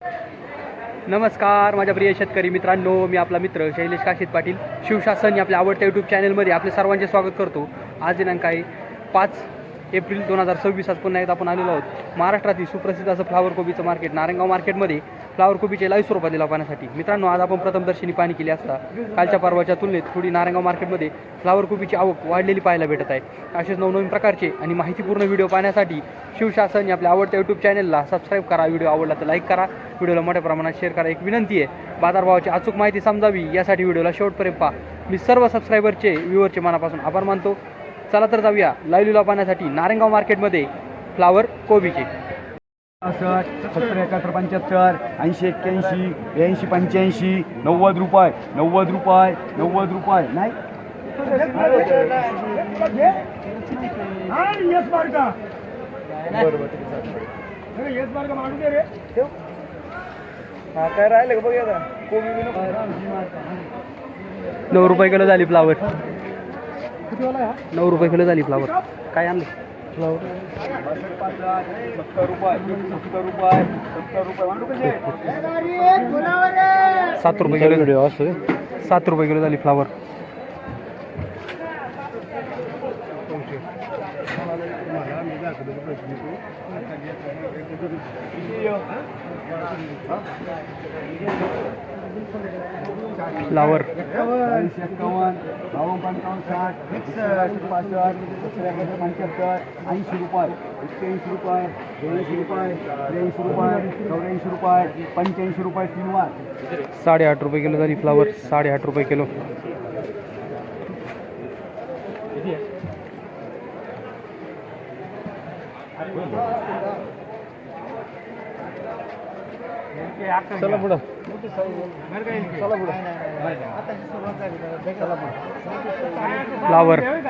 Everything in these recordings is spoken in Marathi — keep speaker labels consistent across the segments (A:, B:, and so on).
A: नमस्कार माझ्या प्रिय शेतकरी मित्रांनो, मी आपला मित्र शैलेश काशीद पाटील शिवशासन या आपल्या आवडत्या यूट्यूब चॅनलमध्ये आपले सर्वांचे स्वागत करतो. आज दिनांक आहे 5 एप्रिल 2026. आज पुन्हा एकदा आपण आलेलो आहोत महाराष्ट्रातील सुप्रसिद्ध असं फ्लावर कोबीचं मार्केट नारायणगाव मार्केटमध्ये फ्लावर कोबीचे लाईव्ह स्वरूपात लिलाव पाहण्यासाठी. मित्रांनो, आज आपण प्रथमदर्शनी पाहणी केली असता कालच्या परवाच्या तुलनेत थोडी नारायणगाव मार्केटमध्ये फ्लावर कोबीची आवक वाढलेली पाहायला भेटत आहे. असेच नवनवीन प्रकारचे आणि माहितीपूर्ण व्हिडिओ पाहण्यासाठी शिवशासन या आपल्या आवडत्या यूट्यूब चॅनलला सबस्क्राईब करा. व्हिडिओ आवडला तर लाईक करा, व्हिडिओला मोठ्या प्रमाणात शेअर करा. एक विनंती आहे, बाजारभावाची अचूक माहिती समजावी यासाठी व्हिडिओला शेवटपर्यंत पहा. मी सर्व सबस्क्रायबरचे व्ह्यूअरचे मनापासून आभार मानतो. चला तर जाऊया लाईव्ह लिलाव पाहण्यासाठी नारायणगाव मार्केटमध्ये फ्लावर कोबीचे.
B: 70 71 75 80 81 82 85 90 रुपये 90 रुपये 90 रुपये नाही काय राहिले का बघा कोबी
A: 9 रुपये किलो झाली फ्लावर. 9 रुपये किलो झाली फ्लावर. काय आणलं फ्लावर?
B: 70 रुपये 70 रुपये 70 रुपये
A: 7 रुपये किलो व्हिडिओ असतो. 7 रुपये किलो झाली फ्लावर. फ्लावर
B: 51 52 55 60 65 75 80 रुपये 81 रुपये 82 रुपये 83 रुपये 84 रुपये 85 रुपये 3 वार
A: 8.5 रुपये किलो झाली फ्लावर. 8.5 रुपये किलो.
B: चला पुढं
A: फ्लावर
B: 40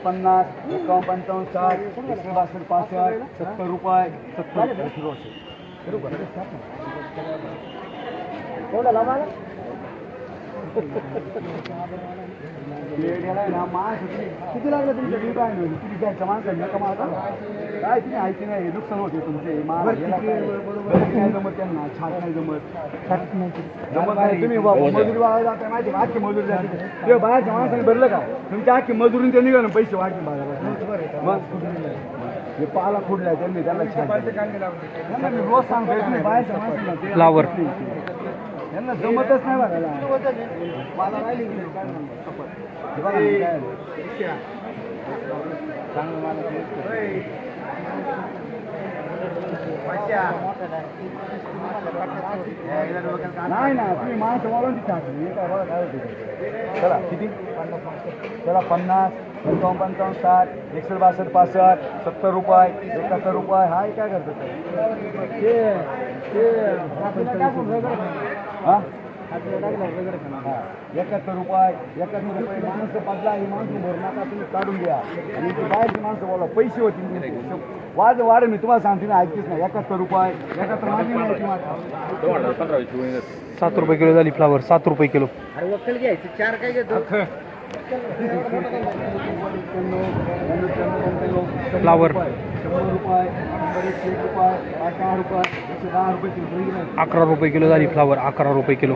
B: 50 55 60 62 65 70 रुपये 70 किती लागलं तुमच्या काय नाही किती घ्यायचं माणसं नका मारता काय तुम्ही ऐकते नाही नुकसान होते तुमचे नाही जमत त्यांना छाट नाही जमत नाही तुम्ही मजुरी वाढ जाता माहिती आजची मजुरी जाते ते बाहेरच्या माणसाने भरलं का तुमच्या आजची मजुरी ते निघालं पैसे वाढले बाजारात. मग हे पाला खुडलाय त्यांनी त्यांना छाट मी रोज सांगतो बाहेरच्या माणसाला
A: फ्लावर
B: यांना जमतच नाही बघायला मला राहिली नाही ना तुम्ही माणसं वाढून टाकली काय बघा काय होते. चला किती चला 50 55 55 61 62 65 70 रुपये 71 रुपये हाय काय करतात ते हां 71 रुपये माणसं बदला ही माणसं भरू नका तुम्ही काढून द्या आणि बाहेरची माणसं बोला पैसे होती वाढ मी तुम्हाला सांगते ना ऐकतेच नाही 71 रुपये 71 माझी नाही
A: 7 रुपये किलो झाली फ्लावर. 7 रुपये किलो.
B: चार काय घेतो
A: फ्लावर
B: 100 रुपये 101 रुपये 10 रुपये 110 रुपये किलो
A: 11 रुपये किलो झाली फ्लावर. 11 रुपये किलो.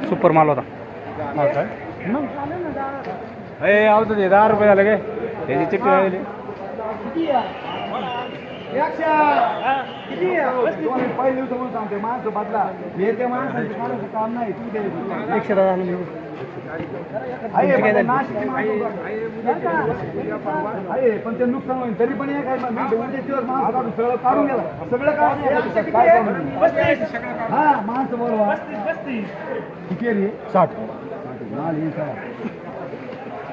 A: सुपर माल होता.
B: आवतं ते 10 रुपये झालं काय त्याची चिठ्ठी राहिली पहिले दिवस म्हणून सांगते माणसं बदला हे त्या माणसाचं काम नाही तू दे
A: 110
B: आहे पण ते नुकसान होईल तरी पण काय सगळं काढून गेला सगळं काय हा माणसं बरोबर किती आहे 60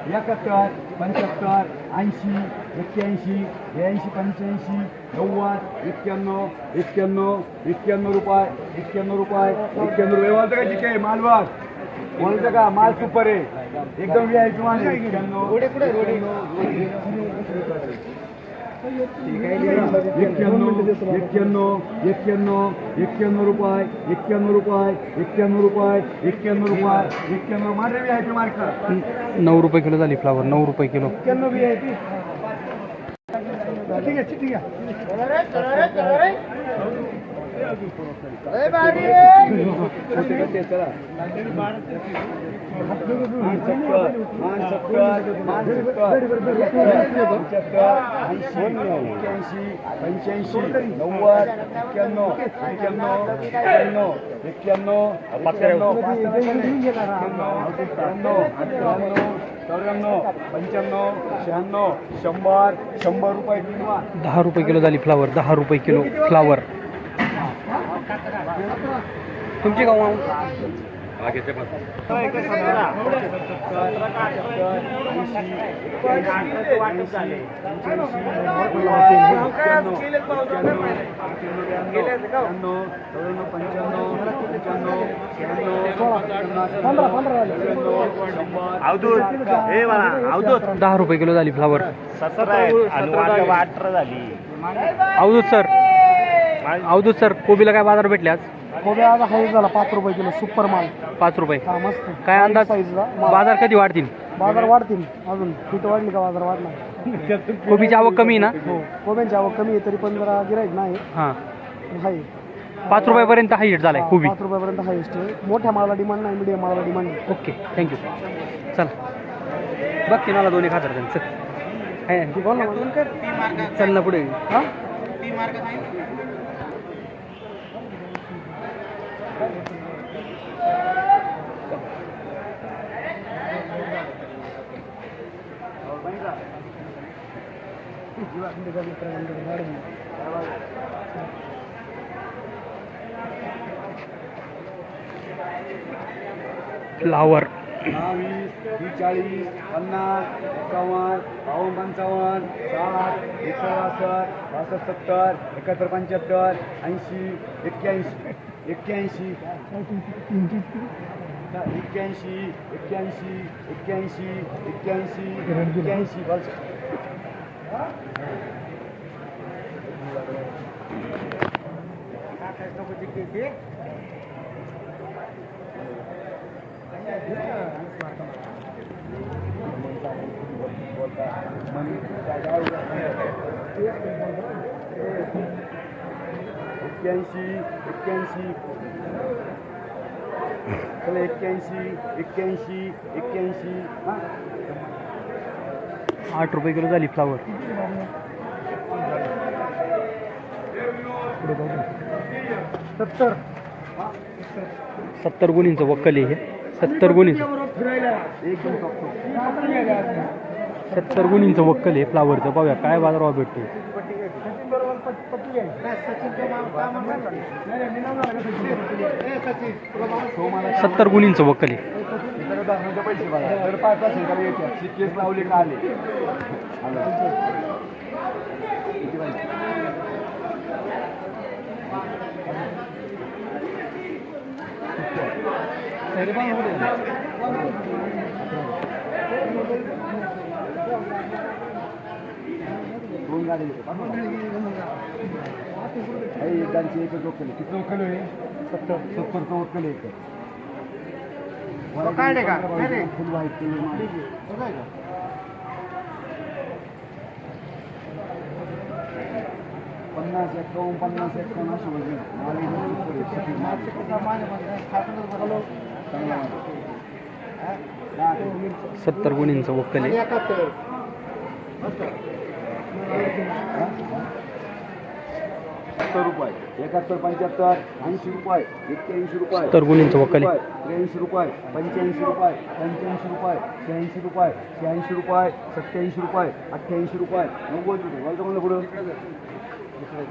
B: 71 75 80 81 82 85 90 91 91 रुपये 91 रुपये 91 रुपये बोलतं का ठीक आहे मालवार बोलतं का माल सुपर आहे एकदम व्हीआयपी माल 91 रुपये 91 रुपये
A: 9 रुपये किलो झाली फ्लावर. 9 रुपये किलो.
B: 91 व्हीआयपी ₹100
A: ₹10 किलो झाली फ्लावर. ₹10 kilo flower. तुमची गाव ₹10 किलो झाली फ्लावर.
C: 17 झाली.
A: अवधूत सर कोबीला काय बाजार भेटले आज?
B: कोबी आज हाई झाला ₹5 किलो, सुपर माल.
A: ₹5.
B: हा मस्त.
A: काय अंदाज
B: साईजला
A: बाजार कधी वाढतील?
B: बाजार वाढतील अजून. पीठ वाढली का बाजार वाढणार.
A: कोबीची आवक कमी आहे ना?
B: हो, कोब्यांची आवक कमी आहे तरी पण जरा गिराईक नाही
A: हां.
B: आहे.
A: ₹5 पर्यंत हाईट झालाय कोबी.
B: ₹5 पर्यंत हायेस्ट आहे. मोठ्या मालाला डिमांड नाही, मीडियम मालाला डिमांड आहे.
A: Okay thank you. चला बघ की मला 2 हजार चल.
B: ती बोल ना.
A: चल ना पुढे.
B: हा
A: फ्लावर
B: 20, 40, 50, 51, 55, 60, 61, 62, 63, 70, 75, 80, 81, 81, 81,
A: ₹8 किलो झाली फ्लावर. 70 गुणींचं वक्कल आहे हे. 70 गुणींचं 70 गुणींचं वक्कल आहे फ्लावरचं. पाहूया काय बाजारभाव भेटतो. 70 गुणींचं वक्कल आहे.
B: पैसे बघा तर 5 तास येतात. केस लावले का आले. दोन गाडी गाडीची एकच वक्कल आहे. किती वक्कल आहे? 70 वक्कल आहे. फुल व्हाईट कलर. 50, 51, 51 अशी म्हणजे
A: 70 गुणींचं वक्कल आहे.
B: 70 रुपये, 71, 75, 80 रुपये, 81 रुपये,
A: 70 गुणींचं वक्कल आहे.
B: 83 रुपये, 85 रुपये, 85 रुपये, 86 रुपये, 86 रुपये, 87 रुपये, 88 रुपये, 90 रुपये. बोलतो म्हणलं पुढं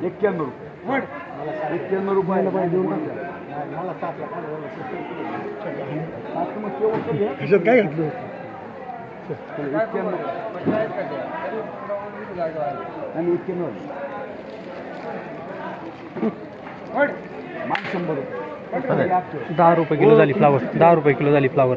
B: 91 रुपये. 91 रुपये काय घेतलं आणि 91 मान 100 रुपये.
A: ₹10 किलो झाली फ्लावर. ₹10 किलो झाली फ्लावर.